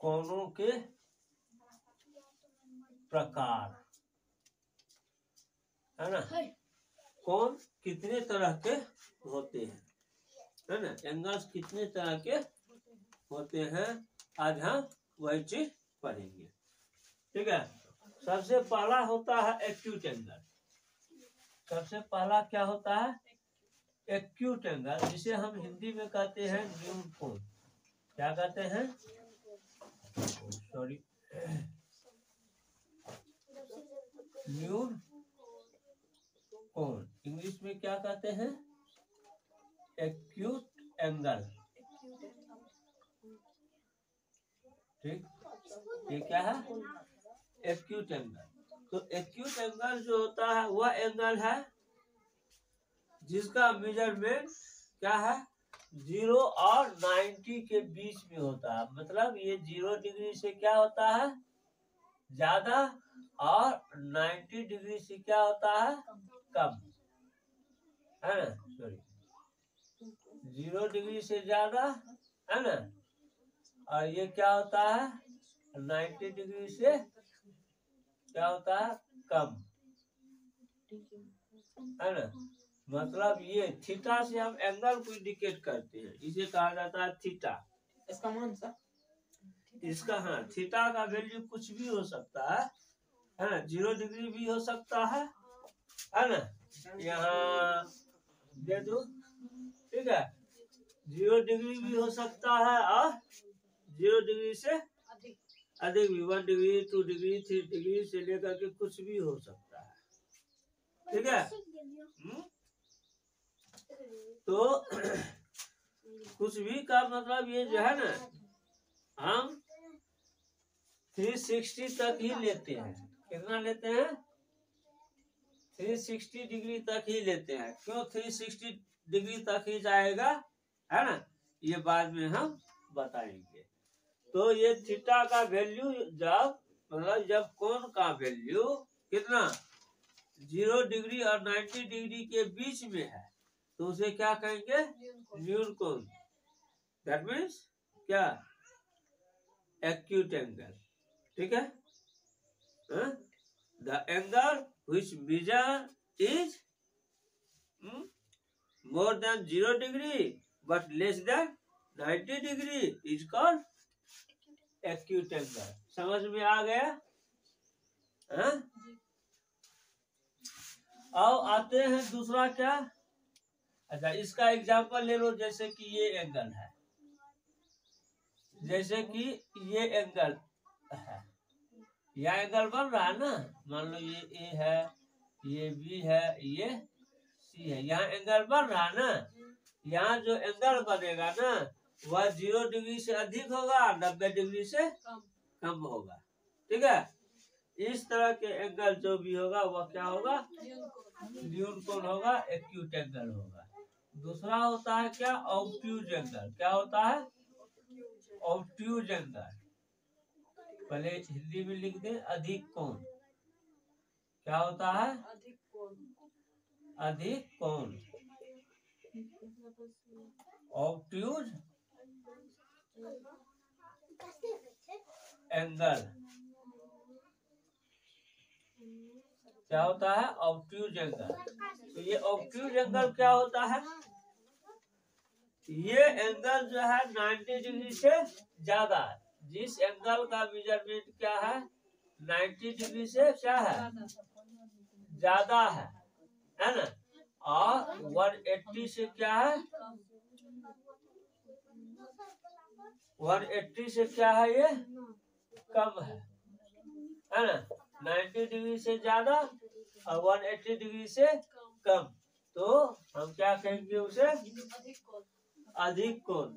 कोणों के प्रकार, है ना। कोण कितने तरह के होते हैं, है ना। एंगल्स कितने तरह के होते हैं, आज हम वही चीज पढ़ेंगे। ठीक है। सबसे पहला होता है एक्यूट एंगल। सबसे पहला क्या होता है, एक्यूट एंगल, जिसे हम हिंदी में कहते हैं न्यून कोण। क्या कहते हैं, सॉरी, न्यून कोण। इंग्लिश में क्या कहते हैं, एक्यूट एंगल। ठीक, ये क्या है, एक्यूट एंगल। तो एक्यूट एंगल जो होता है वह एंगल है जिसका मेजरमेंट क्या है, 0 और 90 के बीच में होता है। मतलब ये 0 डिग्री से क्या होता है, ज्यादा, और 90 डिग्री से क्या होता है, कम, है ना। सॉरी, 0 डिग्री से ज्यादा, है ना, और ये क्या होता है, 90 डिग्री से क्या होता है, कम, है ना। मतलब ये थीटा से हम एंगल को इंडिकेट करते हैं, इसे कहा जाता है थीटा। इसका मान सा, इसका, हाँ, थीटा का वैल्यू कुछ भी हो सकता है ना। 0 डिग्री भी हो सकता है ना। यहाँ दे दो, ठीक है। 0 डिग्री भी हो सकता है और 0 डिग्री से अधिक भी, 1 डिग्री, 2 डिग्री, 3 डिग्री से लेकर के कुछ भी हो सकता है। ठीक है। तो कुछ भी का मतलब ये जो है ना, हम 360 तक ही लेते हैं। कितना लेते हैं, 360 डिग्री तक ही लेते हैं। क्यों 360 डिग्री तक ही जाएगा, है ना, ये बाद में हम बताएंगे। तो ये थीटा का वैल्यू जब, मतलब जब कोण का वैल्यू कितना, 0 डिग्री और 90 डिग्री के बीच में है, तो उसे क्या कहेंगे, न्यून कोण। दैट मीन्स क्या, एक्यूट एंगल। ठीक है। The angle which measure is more than 0 degree but less than 90 degree is called acute angle। समझ में आ गया, हाँ। आओ आते हैं दूसरा क्या, अच्छा इसका एग्जांपल ले लो। जैसे कि ये एंगल है, जैसे कि ये एंगल है, यह एंगल बन रहा है ना। मान लो ये ए है, ये बी है, ये सी है। यहाँ एंगल बन रहा है ना। यहाँ जो एंगल बनेगा ना, वह 0 डिग्री से अधिक होगा, 90 डिग्री से कम होगा। ठीक है। इस तरह के एंगल जो भी होगा वह क्या होगा, न्यून कोण होगा, एक्यूट एंगल होगा। दूसरा होता है क्या, ऑब्ट्यूज एंगल। क्या होता है, ऑब्ट्यूज एंगल। पहले हिंदी में लिख दे, अधिक कोण। क्या होता है, अधिक कोण, ऑब्ट्यूज एंगल। क्या होता है, ऑब्ट्यूज एंगल। तो ये ऑब्ट्यूज एंगल क्या होता है, ये एंगल जो है 90 डिग्री से ज्यादा है। जिस एंगल का मेजरमेंट क्या है, 90 डिग्री से क्या है, ज्यादा है ना। और 180 से क्या है, 180 से क्या है, ये कम है ना। 90 डिग्री से ज्यादा और 180 डिग्री से कम, तो हम क्या कहेंगे उसे, अधिक कोण,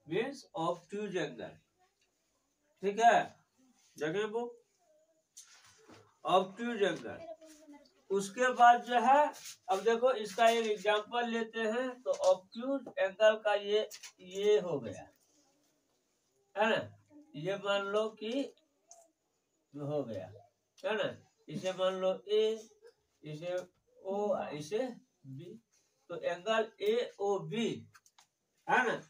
मीन्स ऑब्ट्यूज एंगल। ठीक है, जगह बुक, ऑब्ट्यूज एंगल। उसके बाद जो है, अब देखो इसका एक एग्जांपल लेते हैं। तो ऑब्ट्यूज एंगल का ये हो गया, है ना। ये मान लो कि हो गया, है ना। इसे मान लो ए, इसे ओ, इसे बी। तो एंगल ए ओ बी, है ना,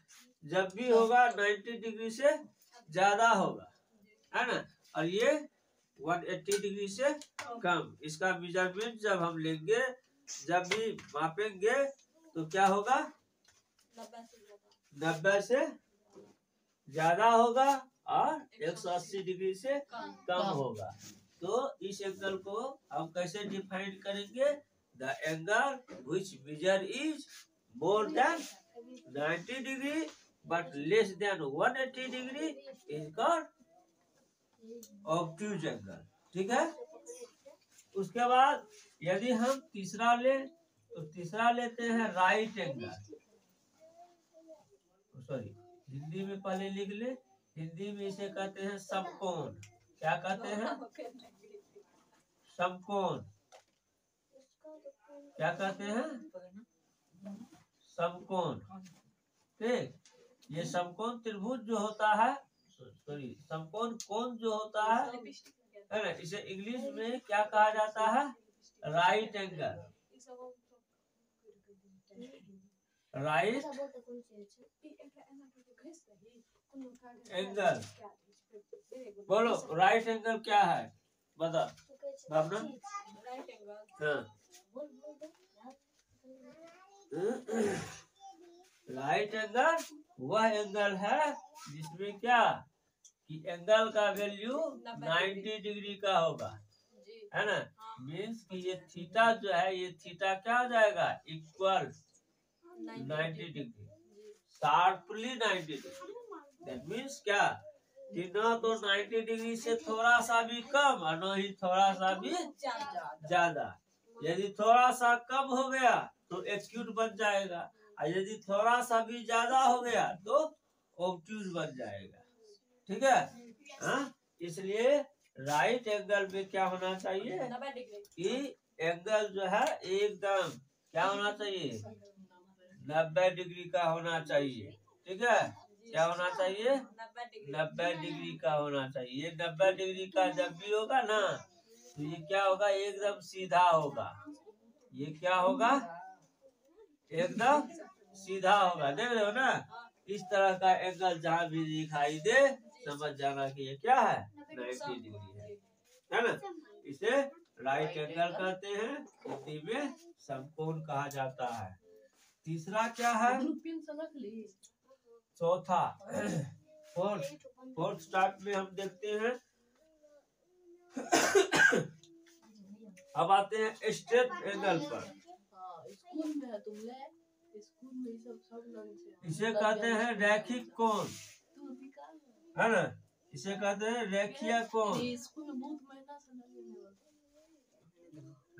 जब भी होगा 90 डिग्री से ज्यादा होगा, है ना, और ये 180 डिग्री से कम। इसका मेजरमेंट जब हम लेंगे, जब भी मापेंगे तो क्या होगा, 90 से ज्यादा होगा और 180 डिग्री से कम होगा। तो इस एंगल को हम कैसे डिफाइन करेंगे, the angle which measure is more than 90 degree but less than 180 degree is called obtuse angle. ठीक है। उसके बाद यदि हम तीसरा ले तो तीसरा लेते हैं राइट एंगल। सॉरी, हिंदी में पहले लिख ले, हिंदी में इसे कहते हैं समकोण। क्या कहते हैं, समकोण। क्या कहते हैं, समकोण। ठीक, ये समकोण त्रिभुज जो होता है, सॉरी समकोण कोण जो होता है ना, इसे इंग्लिश में क्या कहा जाता है, राइट एंगल। राइट एंगल, बोलो राइट एंगल क्या है, बता भावना। हाँ, राइट एंगल वह एंगल है जिसमें क्या कि एंगल का वैल्यू 90 डिग्री का होगा, है ना। मीन्स कि ये थीटा जो है, ये थीटा क्या हो जाएगा, equal 90 degree, sharply 90 degree. That means क्या कि न तो 90 डिग्री से थोड़ा सा भी कम और न ही थोड़ा सा भी ज्यादा। यदि थोड़ा सा कम हो गया तो एक्यूट बन जाएगा, और यदि थोड़ा सा भी ज्यादा हो गया तो ऑब्ट्यूज बन जाएगा। ठीक है। हाँ, इसलिए राइट एंगल में क्या होना चाहिए कि एंगल जो है एकदम क्या होना चाहिए, 90 डिग्री का होना चाहिए। ठीक है, क्या होना चाहिए, 90 डिग्री का होना चाहिए। 90 डिग्री का जब भी होगा ना तो ये क्या होगा, एकदम सीधा होगा। ये क्या होगा, एकदम सीधा होगा। देख रहे हो ना, इस तरह का एंगल जहाँ भी दिखाई दे समझ जाना कि ये क्या है, 90 डिग्री है ना। इसे राइट एंगल कहते हैं, हिंदी में समकोण कहा जाता है। तीसरा क्या है, चौथा फोर्थ स्टार्ट में हम देखते हैं। अब आते हैं स्ट्रेट एंगल पर। इसे कहते हैं रैखिक कोण, है ना। इसे कहते हैं रेखीय कोण,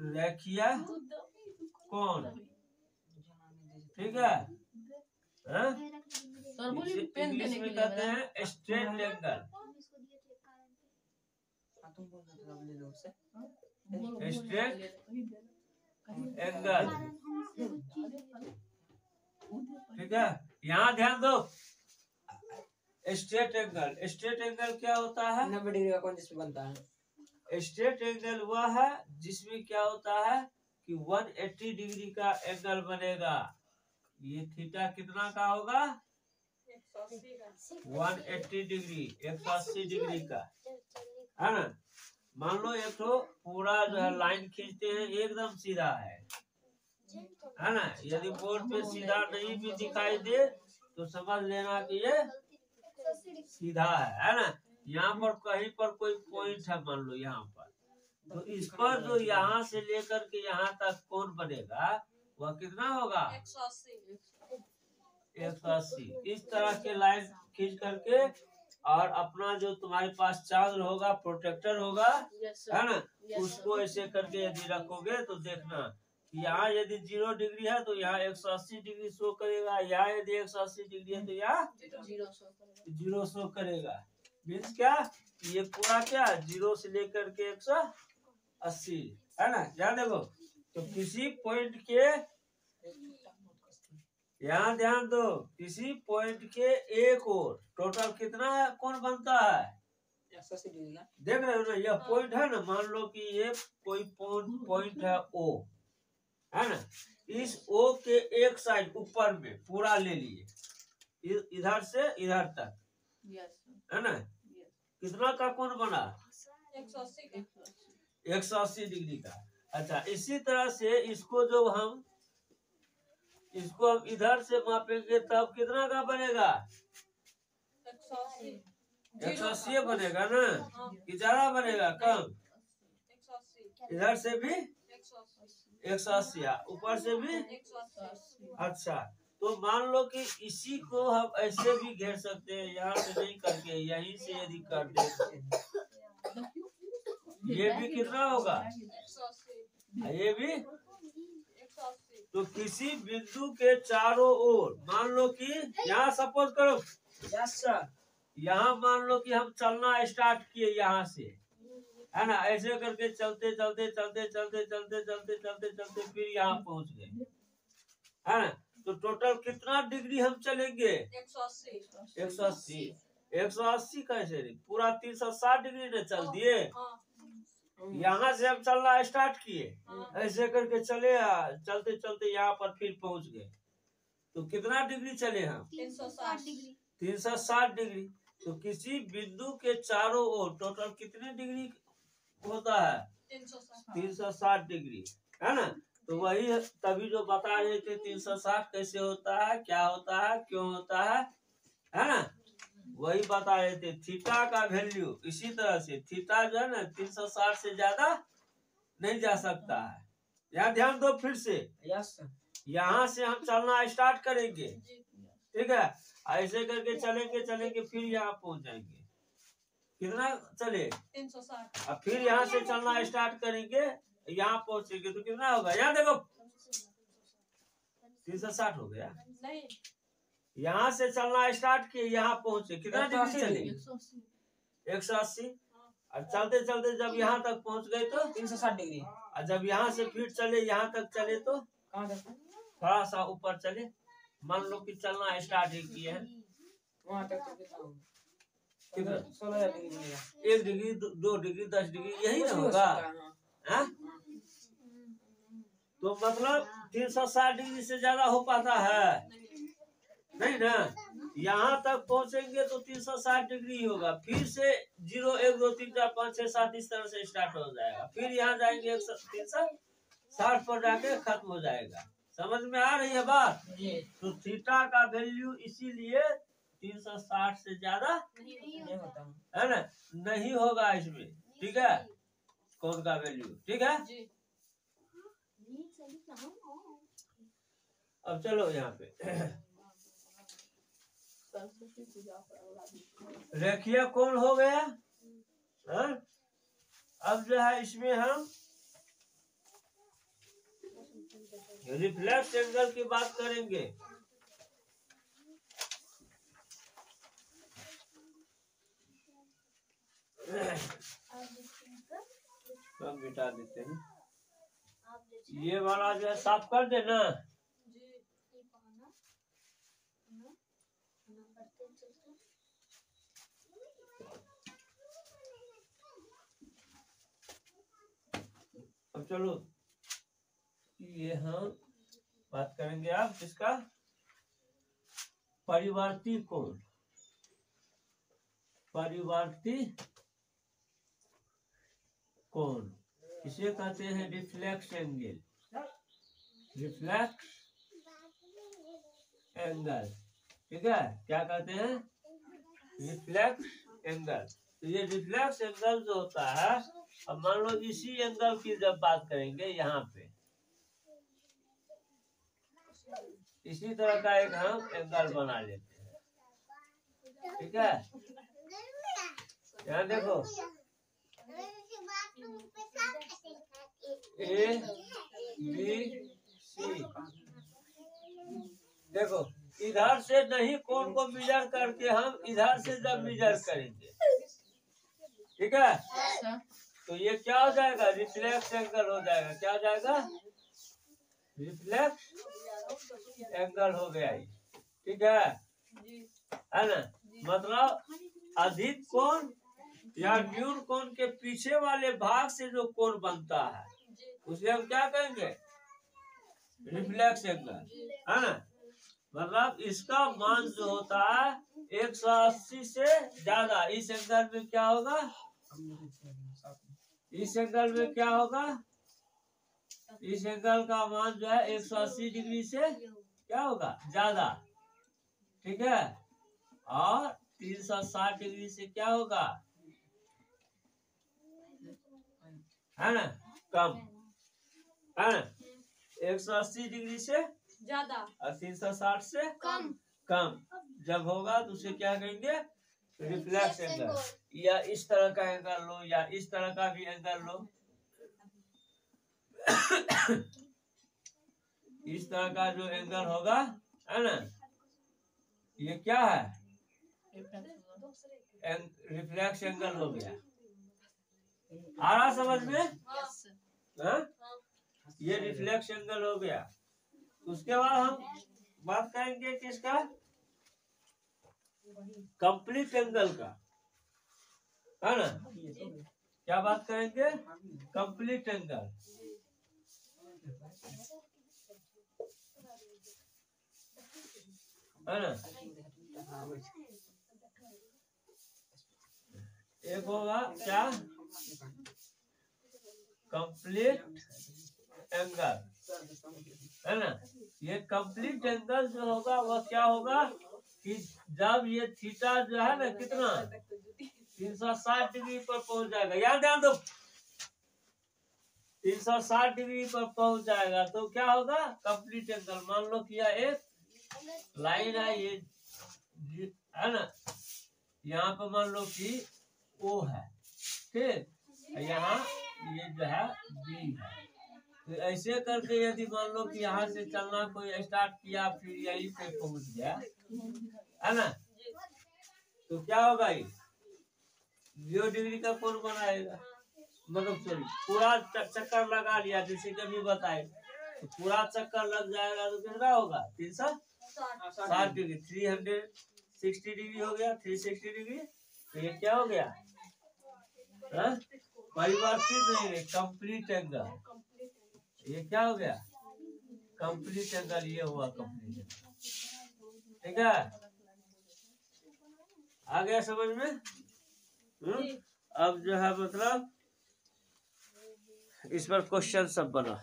रेखीय कोण। ठीक है। इंग्लिश में कहते हैं स्ट्रेट एंगल। Straight angle. ठीक है, यहाँ ध्यान दो। स्ट्रेट एंगल, स्ट्रेट एंगल क्या होता है, 90 डिग्री का कोण जिसमें बनता है। स्ट्रेट एंगल वह है जिसमें क्या होता है कि 180 डिग्री का एंगल बनेगा। ये थीटा कितना का होगा, 180 डिग्री, 180 डिग्री का, है ना। मान लो एक तो पूरा जो है लाइन खींचते हैं, एकदम सीधा है ना। यदि बोर्ड पे सीधा नहीं भी दिखाई दे तो समझ लेना कि ये सीधा है ना। यहाँ पर कहीं पर कोई पॉइंट है, मान लो यहाँ पर, तो इस पर जो यहाँ से लेकर के यहाँ तक कोण बनेगा वह कितना होगा, 180। इस तरह के लाइन खींच करके और अपना जो तुम्हारे पास चार्ज होगा, प्रोटेक्टर होगा, है ना, उसको ऐसे करके यदि रखोगे तो देखना यहाँ यदि 0 डिग्री है तो यहाँ 180 डिग्री शो करेगा, यहाँ यदि 180 डिग्री है तो यहाँ 0 शो करेगा। मीन्स क्या, ये पूरा क्या 0 से लेकर के 180, है ना। ध्यान देखो, तो किसी पॉइंट के, यहाँ ध्यान दो, किसी पॉइंट के एक और टोटल कितना कोण बनता है, 180 डिग्री का। देख रहे हो ना, यह पॉइंट है ना, मान लो कि ये कोई पॉइंट है O, है ना। इस O के एक साइड ऊपर में पूरा ले लिए, इधर से इधर तक, है ना। कितना का कोण बना? 180 180 डिग्री का। अच्छा, इसी तरह से इसको जब हम इधर से मापेंगे तब कितना का बनेगा? 180 बनेगा ना? कि ज्यादा बनेगा कम? 180 इधर से भी 180 180, ऊपर से भी 180। अच्छा, तो मान लो कि इसी को हम ऐसे भी घेर सकते हैं, यहाँ से नहीं करके यहीं से यदि कर दे, ये भी कितना होगा? 180 ये भी। 180। तो किसी बिंदु के चारों ओर मान लो कि यहाँ सपोज करो, यस सर, यहाँ मान लो कि हम चलना स्टार्ट किए यहाँ से, है ना? ऐसे करके चलते चलते चलते चलते चलते चलते चलते चलते फिर यहाँ पहुंच गए, है ना? तो टोटल कितना डिग्री हम चलेंगे? 180 180। 180 कैसे नहीं, पूरा 360 डिग्री ने चल दिए। यहाँ से हम चलना स्टार्ट किए, ऐसे करके चले, चलते चलते यहाँ पर फिर पहुंच गए। तो कितना डिग्री चले हम? 360 डिग्री। 360 डिग्री। तो किसी बिंदु के चारों ओर टोटल कितने डिग्री होता है? 360 डिग्री, है ना? तो वही तभी जो बता रहे थे 360 कैसे होता है, क्या होता है, क्यों होता है ना? वही बता रहे थे। थीटा का वैल्यू इसी तरह से, थीटा जो है ना 360 से ज्यादा नहीं जा सकता है। यहाँ ध्यान दो फिर से, यस सर, यहाँ से हम चलना स्टार्ट करेंगे, ठीक है? ऐसे करके चलेंगे चलेंगे फिर यहाँ पहुंच जाएंगे। कितना चले? 360। अब फिर यहाँ से चलना स्टार्ट करेंगे, यहाँ पहुंचेंगे तो कितना होगा? यहाँ देखो 360 हो गया। नहीं, यहाँ से चलना स्टार्ट किए, यहाँ पहुंचे, कितना डिग्री चले? 180। और चलते चलते जब यहाँ तक पहुंच गए तो 360 डिग्री। और जब यहाँ से फिर चले, यहाँ तक चले तो कहाँ तक? थोड़ा सा ऊपर चले, मान लो कि चलना स्टार्ट ही किए हैं, वहाँ तक तो कितना होगा? कितना? 16,000 डिग्री मिलेगा। 1 डिग्री 2 डिग्री 10 डिग्री यही कुछ ना भी हो होगा, सकता है, हाँ। हैं? तो मतलब 360 डिग्री से ज्यादा हो पाता है नहीं ना? यहाँ तक पहुंचेंगे तो 360 डिग्री होगा, फिर से 0 1 2 3 4 5 6 7 इस तरह से स्टार्ट हो जाएगा, फिर यहाँ जाएंगे 360 पर जाके खत्म हो जाएगा। समझ में आ रही है बात? जी। तो थीटा का वैल्यू इसीलिए 360 से ज्यादा नहीं होता है। है ना, नहीं होगा इसमें, ठीक है? कौन का वैल्यू, ठीक है? जी। अब चलो यहाँ पे रेखीय कोण हो गया, हाँ? अब जो है इसमें हम रिफ्लेक्स एंगल की बात करेंगे। हम मिटा देते हैं, ये वाला जो है साफ कर देना। अब चलो ये हम बात करेंगे आप किसका? परिवर्ती कोण। परिवर्ती कोण इसे कहते हैं रिफ्लेक्स एंगल। रिफ्लेक्स एंगल, ठीक है? क्या कहते हैं? Reflex angle. तो ये रिफ्लेक्स एंगल जो होता है, अब मान लो इसी एंगल की जब बात करेंगे यहाँ पे, इसी तरह का एक हम एंगल बना लेते हैं, ठीक है? यहाँ देखो A B C, देखो इधर से नहीं कोण को मेजर करके हम इधर से जब मेजर करेंगे, ठीक है? तो ये क्या हो जाएगा? रिफ्लेक्स एंगल हो जाएगा। क्या हो जाएगा? रिफ्लेक्स एंगल हो गया ये, ठीक है ना? मतलब अधिक कोण या न्यून कोण के पीछे वाले भाग से जो कोण बनता है उसे हम क्या कहेंगे? रिफ्लेक्स एंगल, है ना? मतलब इसका मान जो होता है 180 से ज्यादा, इस एंगल में क्या होगा, इस एंगल में क्या होगा, इस एंगल का मान जो है 180 डिग्री से क्या होगा, ज्यादा, ठीक है। और 360 डिग्री से क्या होगा, है ना, कम, है ना। 180 डिग्री से ज्यादा और 360 से कम। कम जब होगा तो उसे क्या कहेंगे, रिफ्लेक्स एंगल। या इस तरह का एंगल लो या इस तरह का भी एंगल लो, इस तरह का जो एंगल होगा, है ना, ये क्या है, रिफ्लेक्स एंगल हो गया। आ रहा समझ में, हाँ? ये रिफ्लेक्स एंगल हो गया। उसके बाद हम बात करेंगे किसका, कंप्लीट एंगल का, है ना। क्या बात करेंगे, कंप्लीट एंगल, है ना। एक होगा क्या, कंप्लीट एंगल, है ना। ये कंप्लीट एंगल जो होगा वह क्या होगा कि जब ये थीटा जो है ना कितना 360 डिग्री पर पहुंच जाएगा, याद ध्यान दो, 360 डिग्री पर पहुंच जाएगा तो क्या होगा, कंप्लीट एंगल। मान लो कि यह एक लाइन है, ये है ना, यहाँ पर मान लो कि O है, ठीक, यहाँ ये जो है B है। तो ऐसे करके यदि मान लो कि यहाँ से चलना कोई स्टार्ट किया फिर यहीं पे पहुंच गया, है ना, तो क्या होगा, ये 0 डिग्री का कोण बनाएगा, मतलब सॉरी पूरा चक्कर लगा लिया, जैसे कि अभी बताए, तो पूरा चक्कर लग जाएगा तो कितना होगा, 360 डिग्री, 360 डिग्री हो गया, 360 डिग्री। तो ये क्या हो गया, परिवर्तित नहीं है, कंप्लीट एंगल। ये क्या हो गया, कंप्लीट एंगल, ये हुआ कंप्लीट एंगल, ठीक है। आ गया समझ में। अब जो है मतलब इस पर क्वेश्चन सब बना।